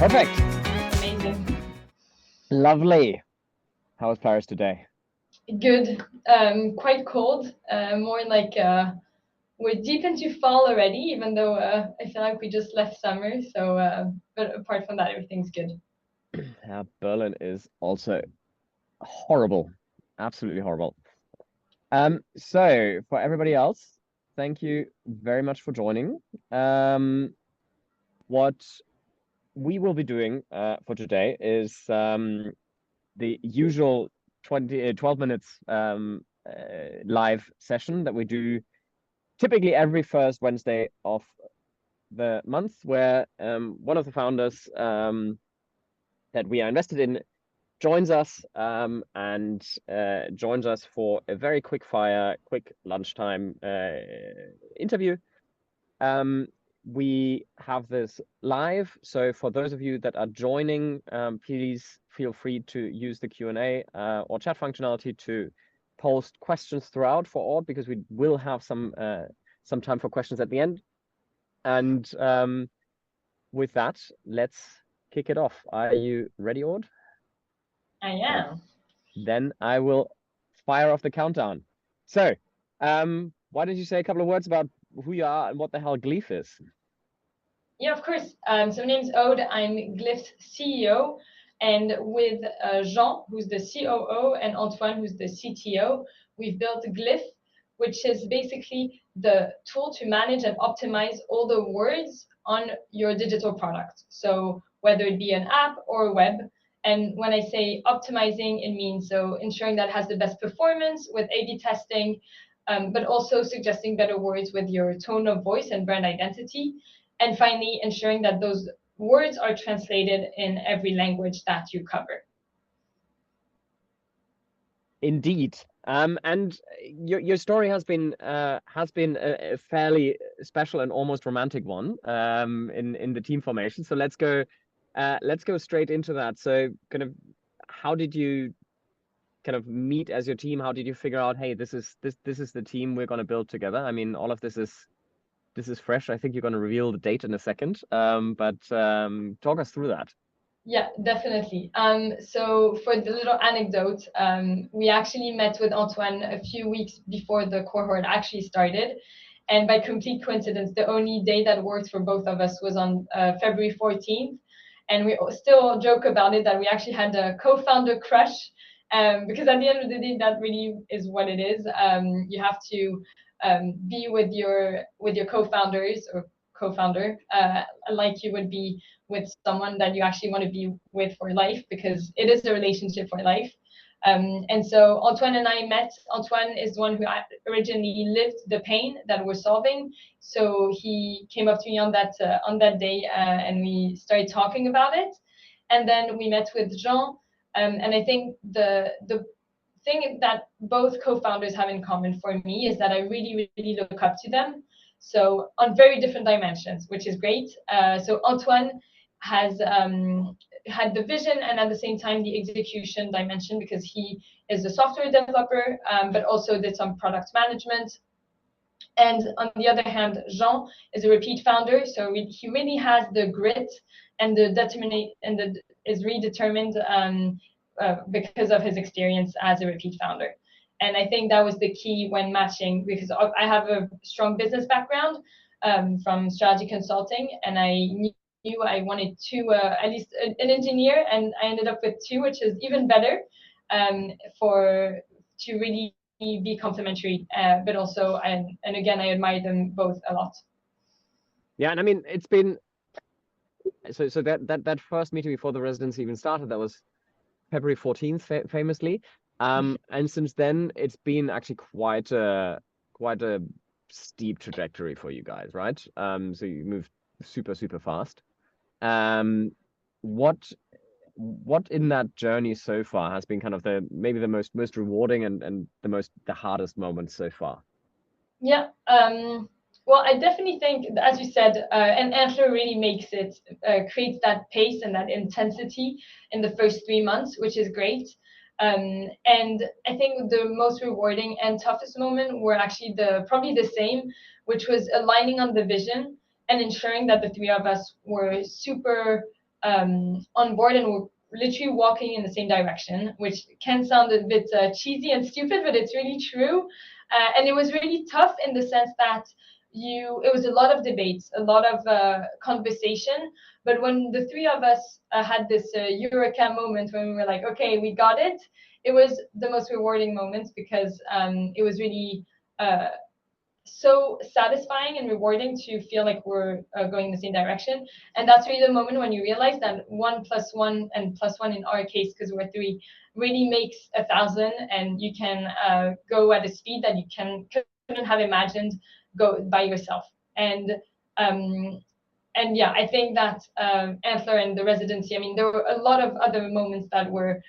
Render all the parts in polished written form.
Perfect. Amazing. Lovely. How was Paris today? Good. Quite cold. More like we're deep into fall already, even though I feel like we just left summer. So, but apart from that, everything's good. Berlin is also horrible. Absolutely horrible. So for everybody else, thank you very much for joining. What we will be doing for today is the usual 12 minutes live session that we do typically every first Wednesday of the month, where one of the founders that we are invested in joins us and joins us for a very quick lunchtime interview. We have this live, so for those of you that are joining, please feel free to use the Q&A or chat functionality to post questions throughout for Aude, because we will have some time for questions at the end. And with that, let's kick it off. Are you ready, Aude? I am. Then I will fire off the countdown. So, why don't you say a couple of words about who you are and what the hell Gleef is? Yeah, of course. So my name's Aude. I'm Gleef's CEO. And with Jean, who's the COO, and Antoine, who's the CTO, we've built Gleef, which is basically the tool to manage and optimize all the words on your digital product. So whether it be an app or a web. And when I say optimizing, it means so ensuring that it has the best performance with A/B testing, but also suggesting better words with your tone of voice and brand identity. And finally, ensuring that those words are translated in every language that you cover. Indeed. And your story has been a fairly special and almost romantic one in the team formation. So let's go straight into that. So kind of how did you kind of meet as your team? How did you figure out, hey, this is the team we're going to build together? I mean, all of this is fresh. I think you're going to reveal the date in a second. But talk us through that. Yeah, definitely. So for the little anecdote, we actually met with Antoine a few weeks before the cohort actually started. And by complete coincidence, the only day that worked for both of us was on February 14th. And we still joke about it that we actually had a co-founder crush, because at the end of the day, that really is what it is. You have to be with your co-founders or co-founder, like you would be with someone that you actually want to be with for life, because it is a relationship for life. And so Antoine and I met. Antoine is the one who originally lived the pain that we're solving. So he came up to me on that day, and we started talking about it. And then we met with Jean. And I think the thing that both co-founders have in common for me is that I really, really look up to them. So on very different dimensions, which is great. So Antoine has had the vision and at the same time the execution dimension, because he is a software developer, but also did some product management. And on the other hand, Jean is a repeat founder, so he really has the grit and the determination, and is really determined because of his experience as a repeat founder. And I think that was the key when matching, because I have a strong business background from strategy consulting, and I knew I wanted at least an engineer, and I ended up with two, which is even better, to really be complementary, but also, and again, I admire them both a lot. Yeah, and I mean, it's been so that first meeting before the residency even started, that was February 14th, famously. And since then, it's been actually quite a steep trajectory for you guys, right? So you moved super fast. What in that journey so far has been kind of maybe the most rewarding and the hardest moments so far? Yeah. Well, I definitely think, as you said, and Antler really creates that pace and that intensity in the first 3 months, which is great. And I think the most rewarding and toughest moment were actually probably the same, which was aligning on the vision and ensuring that the three of us were super on board and we're literally walking in the same direction, which can sound a bit cheesy and stupid, but it's really true. And it was really tough in the sense that it was a lot of debates, a lot of conversation. But when the three of us had this eureka moment when we were like, okay, we got it, it was the most rewarding moment because it was really so satisfying and rewarding to feel like we're going in the same direction. And that's really the moment when you realize that 1+1 and +1 in our case, because we're three, really makes 1,000, and you can go at a speed that you couldn't have imagined go by yourself. And yeah, I think that Antler and the residency, I mean, there were a lot of other moments that were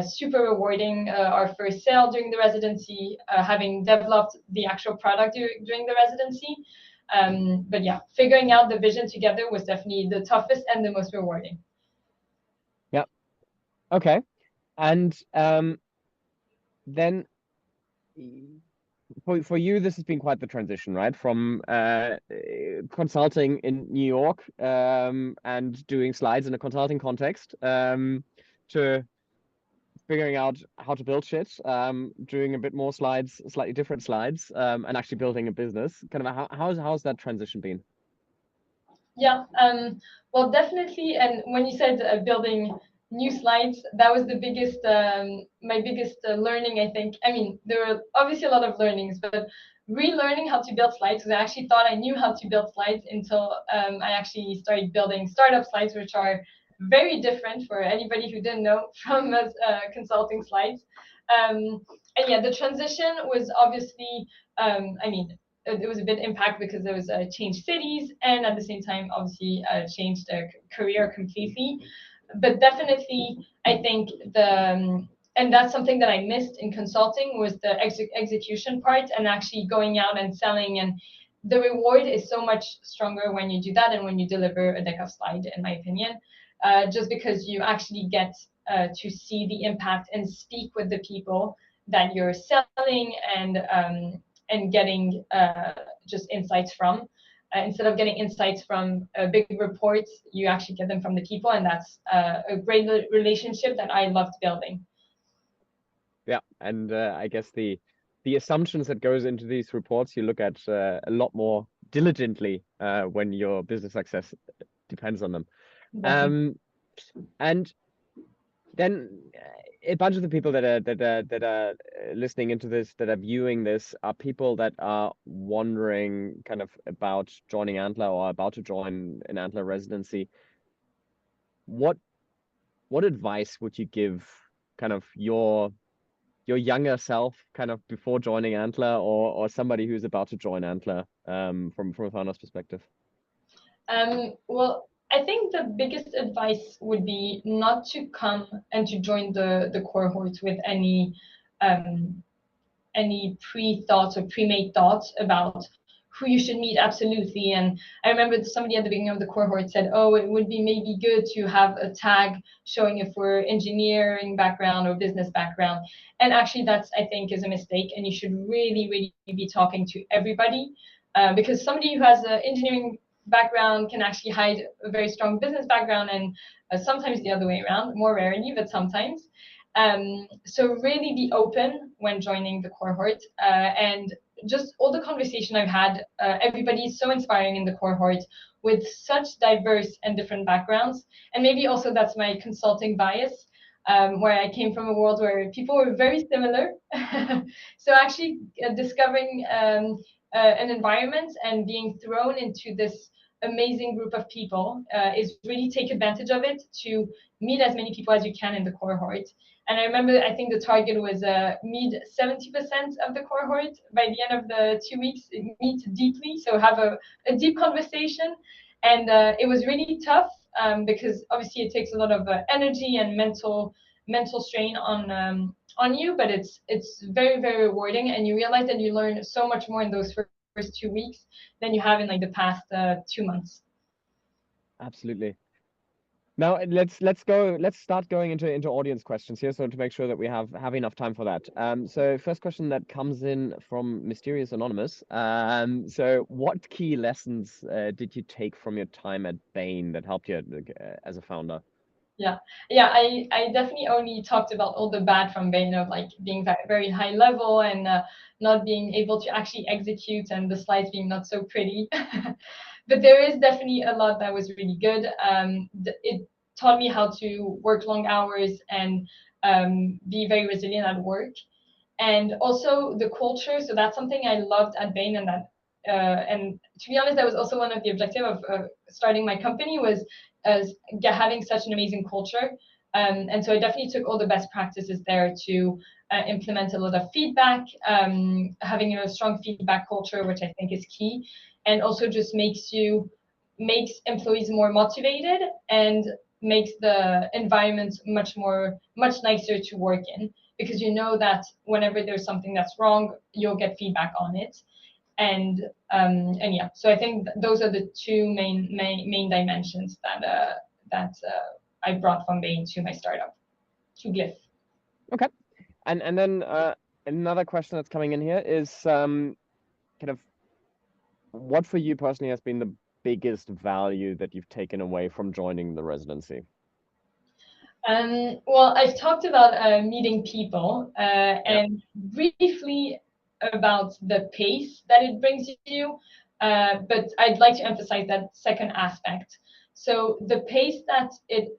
super rewarding. Our first sale during the residency, having developed the actual product during the residency. But yeah, figuring out the vision together was definitely the toughest and the most rewarding. Yeah. Okay. And then for you, this has been quite the transition, right? From consulting in New York and doing slides in a consulting context to figuring out how to build shit, doing a bit more slides, slightly different slides, and actually building a business. Kind of how's that transition been? Yeah, well, definitely. And when you said building new slides, that was the biggest, my biggest learning, I think. I mean, there were obviously a lot of learnings, but relearning how to build slides, because I actually thought I knew how to build slides until I actually started building startup slides, which are very different for anybody who didn't know from consulting slides. And yeah, the transition was obviously, I mean, it was a bit impact because there was changed cities and at the same time, obviously, changed career completely. But definitely, I think and that's something that I missed in consulting was the execution part and actually going out and selling. And the reward is so much stronger when you do that and when you deliver a deck of slides, in my opinion, just because you actually get to see the impact and speak with the people that you're selling and getting just insights from. Instead of getting insights from big reports, you actually get them from the people, and that's a great relationship that I loved building. Yeah, and I guess the assumptions that goes into these reports you look at a lot more diligently when your business success depends on them. And then a bunch of the people that are listening into this, that are viewing this, are people that are wondering kind of about joining Antler or about to join an Antler residency. What advice would you give kind of your younger self kind of before joining Antler or somebody who's about to join Antler from a founder's perspective? Well, I think the biggest advice would be not to come and to join the cohort with any pre-thoughts or pre-made thoughts about who you should meet. Absolutely. And I remember somebody at the beginning of the cohort said, oh, it would be maybe good to have a tag showing if we're engineering background or business background. And actually that's, I think, is a mistake. And you should really, really be talking to everybody because somebody who has an engineering background can actually hide a very strong business background, and sometimes the other way around, more rarely, but sometimes. So really be open when joining the cohort, and just all the conversation I've had, everybody is so inspiring in the cohort with such diverse and different backgrounds. And maybe also that's my consulting bias, where I came from a world where people were very similar. So actually discovering an environment and being thrown into this amazing group of people is really take advantage of it to meet as many people as you can in the cohort. And I remember, I think the target was meet 70% of the cohort by the end of the 2 weeks, meet deeply, so have a deep conversation. And it was really tough because obviously it takes a lot of energy and mental strain on you, but it's very, very rewarding. And you realize that you learn so much more in those first 2 weeks than you have in like the past 2 months. Absolutely. Now let's start going into audience questions here, so to make sure that we have enough time for that. So first question that comes in from Mysterious Anonymous. So what key lessons did you take from your time at Bain that helped you as a founder? Yeah, I definitely only talked about all the bad from Bain, of like being very high level and not being able to actually execute, and the slides being not so pretty. But there is definitely a lot that was really good. It taught me how to work long hours and be very resilient at work, and also the culture. So that's something I loved at Bain, and that and to be honest, that was also one of the objectives of starting my company, was having such an amazing culture. And so I definitely took all the best practices there to implement a lot of feedback, having a strong feedback culture, which I think is key, and also just makes employees more motivated and makes the environment much nicer to work in, because you know that whenever there's something that's wrong, you'll get feedback on it. And yeah, so I think those are the two main dimensions that I brought from Bain to my startup, to Gleef. Okay. And then another question that's coming in here is kind of, what for you personally has been the biggest value that you've taken away from joining the residency? Well, I've talked about meeting people and briefly about the pace that it brings you, but I'd like to emphasize that second aspect. So the pace that it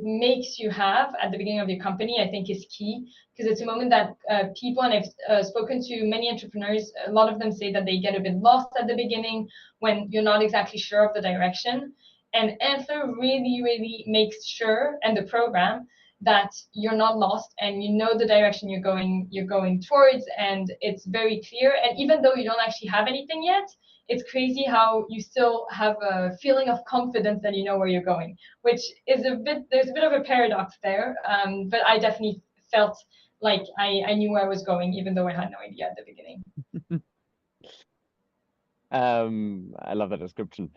makes you have at the beginning of your company, I think, is key, because it's a moment that people, and I've spoken to many entrepreneurs, a lot of them say that they get a bit lost at the beginning when you're not exactly sure of the direction. And Antler really makes sure, and the program, that you're not lost and you know the direction you're going towards, and it's very clear. And even though you don't actually have anything yet, it's crazy how you still have a feeling of confidence that you know where you're going, which is there's a bit of a paradox there. But I definitely felt like I knew where I was going, even though I had no idea at the beginning. I love that description.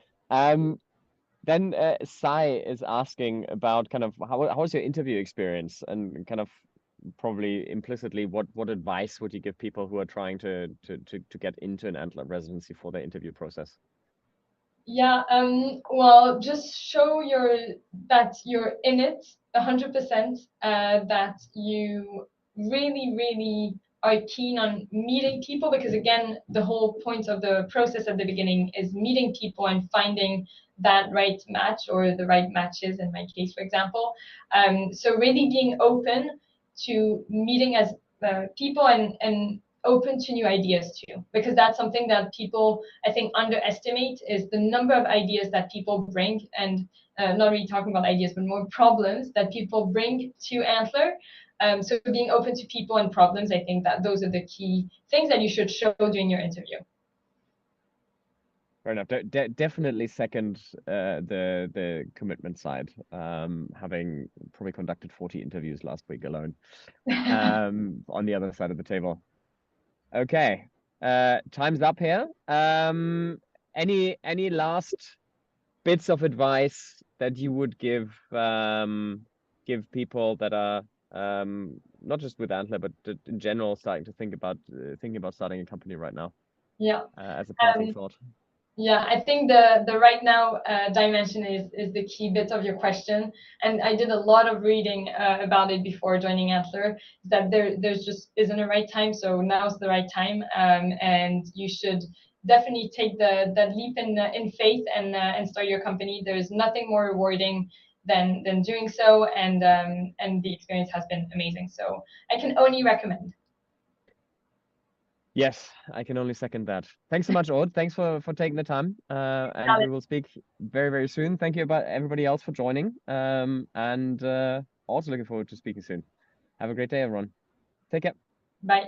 Then Sai is asking about kind of how was your interview experience, and kind of probably implicitly what advice would you give people who are trying to get into an Antler residency for their interview process? Yeah, well, just show that you're in it 100%, that you really are keen on meeting people, because again, the whole point of the process at the beginning is meeting people and finding that right match, or the right matches in my case, for example. So really being open to meeting as people, and open to new ideas too, because that's something that people, I think, underestimate, is the number of ideas that people bring, and not really talking about ideas, but more problems that people bring to Antler. So being open to people and problems, I think that those are the key things that you should show during your interview. Fair enough. Definitely second the commitment side. Having probably conducted 40 interviews last week alone. On the other side of the table. Okay. Time's up here. Any last bits of advice that you would give people that are not just with Antler, but in general starting to think about starting a company right now? Yeah. As a parting thought. Yeah, I think the right now dimension is the key bit of your question, and I did a lot of reading about it before joining Antler. That there's just isn't a right time, so now's the right time, and you should definitely take that leap in faith and start your company. There's nothing more rewarding than doing so, and the experience has been amazing. So I can only recommend. Yes, I can only second that. Thanks so much, Aude. Thanks for taking the time. And we will speak very soon. Thank you about everybody else for joining. And also looking forward to speaking soon. Have a great day, everyone. Take care. Bye.